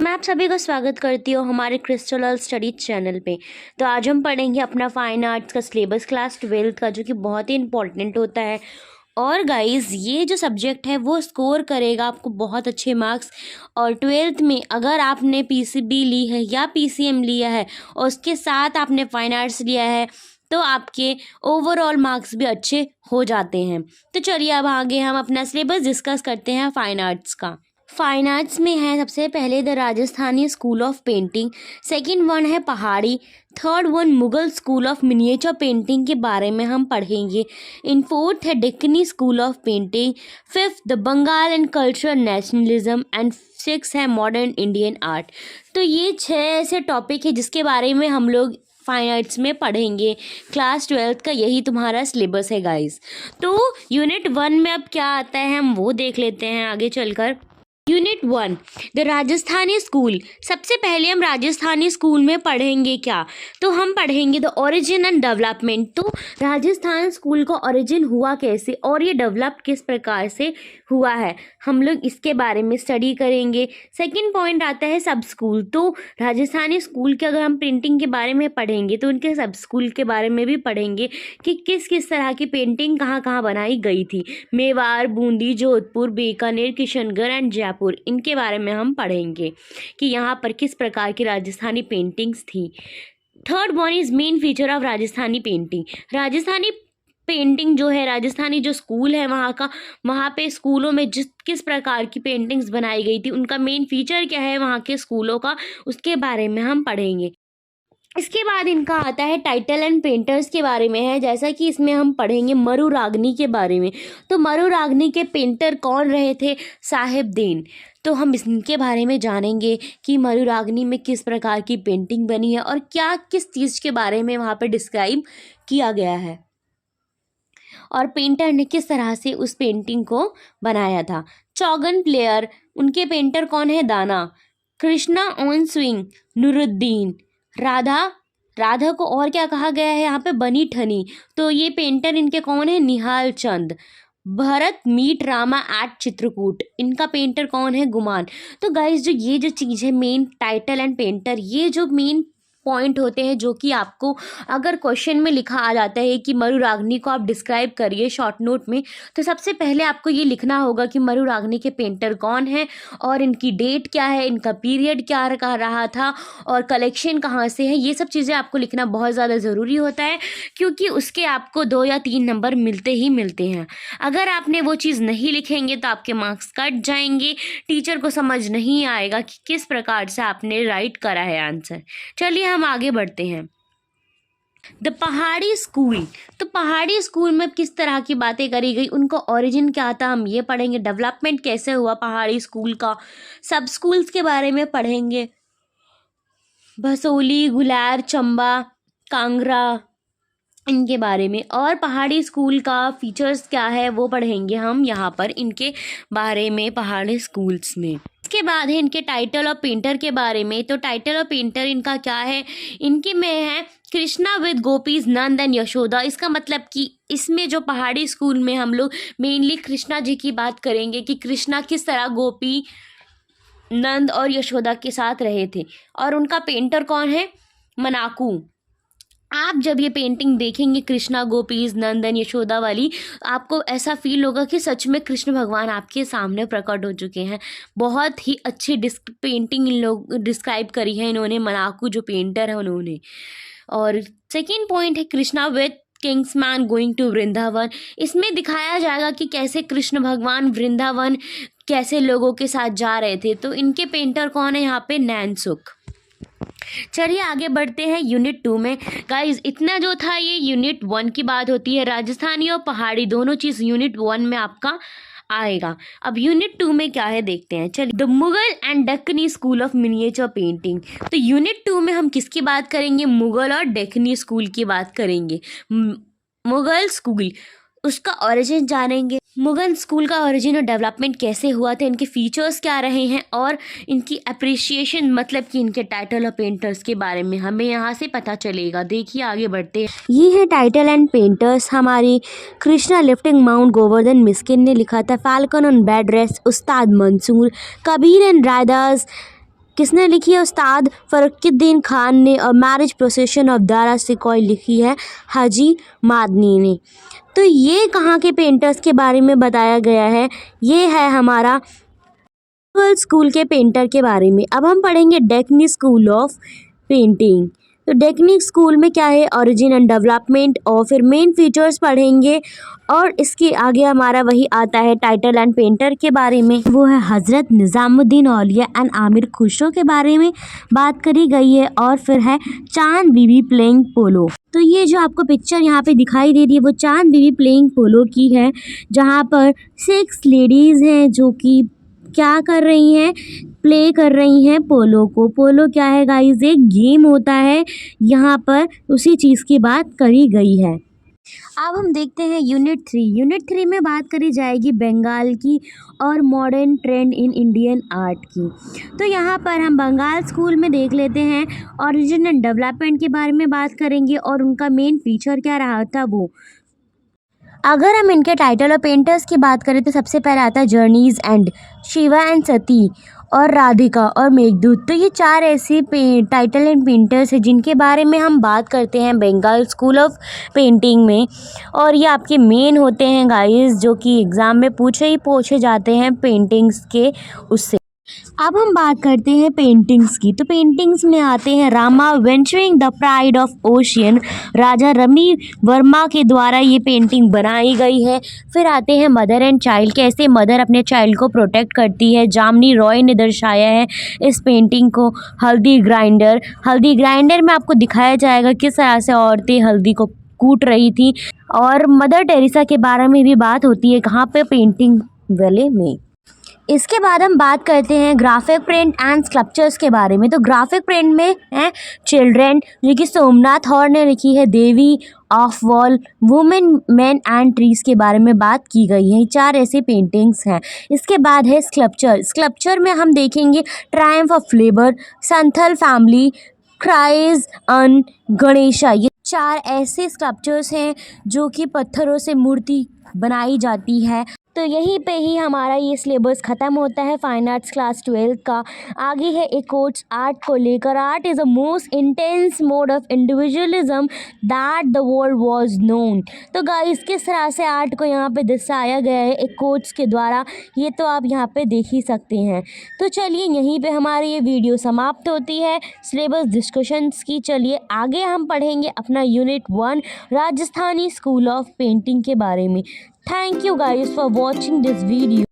मैं आप सभी का स्वागत करती हूँ हमारे क्रिस्टल स्टडी चैनल पे। तो आज हम पढ़ेंगे अपना फाइन आर्ट्स का सिलेबस क्लास 12th का, जो कि बहुत ही इंपॉर्टेंट होता है। और गाइस, ये जो सब्जेक्ट है वो स्कोर करेगा आपको बहुत अच्छे मार्क्स। और 12th में अगर आपने पीसीबी ली है या पीसीएम लिया है और उसके साथ आपने फाइन आर्ट्स लिया है तो आपके ओवरऑल मार्क्स भी अच्छे हो जाते हैं। तो चलिए अब आगे हम अपना सिलेबस डिस्कस करते हैं फाइन आर्ट्स का। फाइन आर्ट्स में है सबसे पहले the Rajasthani school of painting, second one है Pahari, third one Mughal school of miniature painting के बारे में हम पढ़ेंगे। इन फोर्थ है Deccani school of painting, fifth the Bengal and cultural nationalism and six है मॉडर्न इंडियन आर्ट। तो ये 6 ऐसे टॉपिक है जिसके बारे में हम लोग फाइन आर्ट्स में पढ़ेंगे। क्लास 12th का यही तुम्हारा सिलेबस है गाइस। तो यूनिट 1 में अब क्या आता है हम वो देख लेते हैं आगे चलकर। Unit 1 the Rajasthani school. सबसे पहले हम राजस्थानी स्कूल में पढ़ेंगे क्या, तो हम पढ़ेंगे द ओरिजिन एंड डेवलपमेंट। तो राजस्थान स्कूल का ओरिजिन हुआ कैसे और ये डेवलप किस प्रकार से हुआ है, हम लोग इसके बारे में स्टडी करेंगे। सेकंड पॉइंट आता है सब स्कूल। तो राजस्थानी स्कूल के अगर हम प्रिंटिंग के बारे में पढ़ेंगे तो उनके सब स्कूल के बारे में भी पढ़ेंगे कि किस किस तरह की पेंटिंग कहाँ कहाँ बनाई गई थी। मेवाड़, बूंदी, जोधपुर, बीकानेर, किशनगढ़ एंड जयपुर, इनके बारे में हम पढ़ेंगे कि यहाँ पर किस प्रकार की राजस्थानी पेंटिंग्स थी। Third one is main feature of Rajasthani painting. Rajasthani painting जो है, राजस्थानी जो स्कूल है वहाँ पे स्कूलों में किस प्रकार की पेंटिंग्स बनाई गई थी, उनका मेन फीचर क्या है वहाँ के स्कूलों का, उसके बारे में हम पढ़ेंगे। इसके बाद इनका आता है टाइटल एंड पेंटर्स के बारे में है, जैसा कि इसमें हम पढ़ेंगे मरुरागनी के बारे में। तो मरुरागनी के पेंटर कौन रहे थे, साहेबदेन। तो हम इनके बारे में जानेंगे कि मरुरागनी में किस प्रकार की पेंटिंग बनी है और क्या किस चीज़ के बारे में वहाँ पर डिस्क्राइब किया गया है और पेंटर ने किस तरह से उस पेंटिंग को बनाया था। चौगन प्लेयर, उनके पेंटर कौन है, दाना। Krishna on swing, Nuruddin. राधा को और क्या कहा गया है यहाँ पे, बनी ठनी। तो ये पेंटर इनके कौन है, निहाल चंद। भरत मीट रामा एट चित्रकूट, इनका पेंटर कौन है, गुमान। तो गाइस, जो ये जो चीज़ है मेन टाइटल एंड पेंटर, ये जो मेन पॉइंट होते हैं जो कि आपको अगर क्वेश्चन में लिखा आ जाता है कि मरुरागनी को आप डिस्क्राइब करिए शॉर्ट नोट में, तो सबसे पहले आपको ये लिखना होगा कि मरुरागनी के पेंटर कौन है और इनकी डेट क्या है, इनका पीरियड क्या रहा था और कलेक्शन कहाँ से है। ये सब चीज़ें आपको लिखना बहुत ज़्यादा ज़रूरी होता है क्योंकि उसके आपको 2 या 3 नंबर मिलते ही मिलते हैं। अगर आपने वो चीज़ नहीं लिखेंगे तो आपके मार्क्स कट जाएंगे, टीचर को समझ नहीं आएगा कि किस प्रकार से आपने राइट करा है आंसर। चलिए हम आगे बढ़ते हैं। द पहाड़ी स्कूल। तो पहाड़ी स्कूल में किस तरह की बातें करी गई, उनका ओरिजिन क्या था, हम ये पढ़ेंगे। डेवलपमेंट कैसे हुआ पहाड़ी स्कूल का, सब स्कूल्स के बारे में पढ़ेंगे। भसोली, गुलार, चंबा, कांगड़ा, इनके बारे में। और पहाड़ी स्कूल का फीचर्स क्या है वो पढ़ेंगे हम यहाँ पर इनके बारे में पहाड़ी स्कूल्स में। इसके बाद है इनके टाइटल और पेंटर के बारे में। तो टाइटल और पेंटर इनका क्या है, इनके में है Krishna with gopis Nand and Yashoda. इसका मतलब कि इसमें जो पहाड़ी स्कूल में हम लोग मेनली कृष्णा जी की बात करेंगे कि कृष्णा किस तरह गोपी, नंद और यशोदा के साथ रहे थे। और उनका पेंटर कौन है, मनाकू। आप जब ये पेंटिंग देखेंगे कृष्णा, गोपीज, नंदन, यशोदा वाली, आपको ऐसा फील होगा कि सच में कृष्ण भगवान आपके सामने प्रकट हो चुके हैं। बहुत ही अच्छी पेंटिंग इन लोग डिस्क्राइब करी है इन्होंने, मनाकू जो पेंटर है उन्होंने। और सेकेंड पॉइंट है Krishna with kinsmen going to Vrindavan. इसमें दिखाया जाएगा कि कैसे कृष्ण भगवान वृंदावन कैसे लोगों के साथ जा रहे थे। तो इनके पेंटर कौन है यहाँ पे, नैनसुख। चलिए आगे बढ़ते हैं यूनिट 2 में। गाइज, इतना जो था ये यूनिट 1 की बात होती है। राजस्थानी और पहाड़ी दोनों चीज़ यूनिट 1 में आपका आएगा। अब यूनिट 2 में क्या है देखते हैं। चलिए, the Mughal and Deccani school of miniature painting. तो यूनिट 2 में हम किसकी बात करेंगे, मुगल और डेक्कनी स्कूल की बात करेंगे। मुगल स्कूल, उसका ओरिजिन जानेंगे। मुगल स्कूल का ओरिजिन और डेवलपमेंट कैसे हुआ था, इनके फीचर्स क्या रहे हैं और इनकी अप्रिसिएशन मतलब कि इनके टाइटल और पेंटर्स के बारे में हमें यहाँ से पता चलेगा। देखिए आगे बढ़ते हैं। ये है टाइटल एंड पेंटर्स हमारी। कृष्णा लिफ्टिंग माउंट गोवर्धन मिस्किन ने लिखा था। Falcon on bed rest, Ustad Mansoor. Kabir and Raidas किसने लिखी है? उस्ताद फ़खरुद्दीन खान ने। और मैरिज प्रोसेशन ऑफ दारा सिकॉय लिखी है हाजी मादनी ने। तो ये कहाँ के पेंटर्स के बारे में बताया गया है? ये है हमारा स्कूल के पेंटर के बारे में। अब हम पढ़ेंगे डेक्नी स्कूल ऑफ पेंटिंग। तो डेक्नी स्कूल में क्या है? ओरिजिन एंड डेवलपमेंट, और फिर मेन फीचर्स पढ़ेंगे। और इसके आगे हमारा वही आता है टाइटल एंड पेंटर के बारे में, वो है हज़रत निज़ामुद्दीन औलिया एंड आमिर खुसरो के बारे में बात करी गई है। और फिर है चांद बीबी प्लेइंग पोलो। तो ये जो आपको पिक्चर यहाँ पे दिखाई दे रही है वो चांद बीबी प्लेइंग पोलो की है, जहाँ पर 6 लेडीज़ हैं जो कि क्या कर रही हैं? प्ले कर रही हैं पोलो को। पोलो क्या है गाइस? एक गेम होता है, यहाँ पर उसी चीज़ की बात करी गई है। अब हम देखते हैं यूनिट 3। यूनिट 3 में बात करी जाएगी बंगाल की और modern trend in Indian art की। तो यहाँ पर हम बंगाल स्कूल में देख लेते हैं, ओरिजिन एंड डेवलपमेंट के बारे में बात करेंगे और उनका मेन फीचर क्या रहा था वो। अगर हम इनके टाइटल और पेंटर्स की बात करें तो सबसे पहले आता है जर्नीज़ एंड शिवा एंड सती और राधिका और मेघदूत। तो ये 4 ऐसे टाइटल एंड पेंटर्स हैं जिनके बारे में हम बात करते हैं बंगाल स्कूल ऑफ पेंटिंग में। और ये आपके मेन होते हैं गाइस, जो कि एग्ज़ाम में पूछे जाते हैं पेंटिंग्स के उससे। अब हम बात करते हैं पेंटिंग्स की। तो पेंटिंग्स में आते हैं Rama venturing the pride of ocean, Raja Ravi Varma के द्वारा ये पेंटिंग बनाई गई है। फिर आते हैं मदर एंड चाइल्ड, कैसे मदर अपने चाइल्ड को प्रोटेक्ट करती है, जामनी रॉय ने दर्शाया है इस पेंटिंग को। हल्दी ग्राइंडर में आपको दिखाया जाएगा किस तरह से औरतें हल्दी को कूट रही थी। और मदर टेरेसा के बारे में भी बात होती है कहाँ पे? पेंटिंग वाले में। इसके बाद हम बात करते हैं ग्राफिक प्रिंट एंड स्कल्पचर्स के बारे में। तो ग्राफिक प्रिंट में है चिल्ड्रेन, जो कि सोमनाथ हॉर ने लिखी है, Devi of wall, women, man and trees के बारे में बात की गई है। 4 ऐसे पेंटिंग्स हैं। इसके बाद है स्कल्पचर में हम देखेंगे triumph of labour, Santhal family, cries अन गणेशा। ये 4 ऐसे स्कल्पचर्स हैं जो कि पत्थरों से मूर्ति बनाई जाती है। तो यहीं पे ही हमारा ये सिलेबस ख़त्म होता है फाइन आर्ट्स क्लास 12 का। आगे है एक कोर्स आर्ट को लेकर। Art is a most intense mode of individualism that the world was known. तो गाइस किस तरह से आर्ट को यहाँ पे दर्शाया गया है एक कोर्स के द्वारा, ये तो आप यहाँ पे देख ही सकते हैं। तो चलिए यहीं पे हमारी ये वीडियो समाप्त होती है सिलेबस डिस्कशंस की। चलिए आगे हम पढ़ेंगे अपना unit 1 Rajasthani school of painting के बारे में। Thank you guys for watching this video.